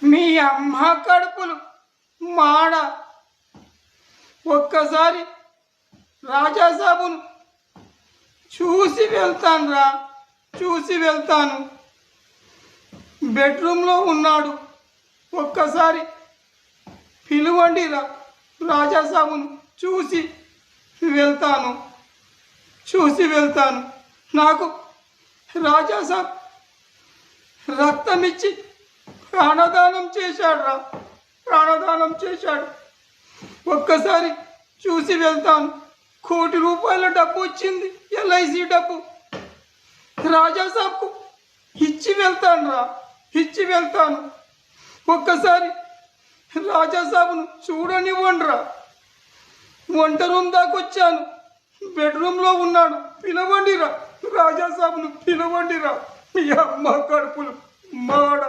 మీ అమ్మ కడుపులు మాడ. ఒక్కసారి రాజాసాబును చూసి వెళ్తాను రా, చూసి వెళ్తాను. బెడ్రూమ్లో ఉన్నాడు, ఒక్కసారి పిలువండి రా. రాజాసాబును చూసి వెళ్తాను, చూసి వెళ్తాను. నాకు రాజాసాబ్ రక్తం ఇచ్చి ప్రాణదానం చేశాడు రా, ప్రాణదానం చేశాడు. ఒక్కసారి చూసి వెళ్తాను. ₹1,00,00,000 డబ్బు వచ్చింది, ఎల్ఐసి డబ్బు. రాజాసాబ్కు ఇచ్చి వెళ్తాను రా, ఇచ్చి వెళ్తాను. ఒక్కసారి రాజాసాబ్ను చూడనివ్వండి రా. వంట రూమ్ దాకా వచ్చాను, బెడ్రూమ్లో ఉన్నాడు. పిలవండి రా, రాజాసాబ్ను పిలవండి రా. మీ అమ్మ కడుపులు మాడ.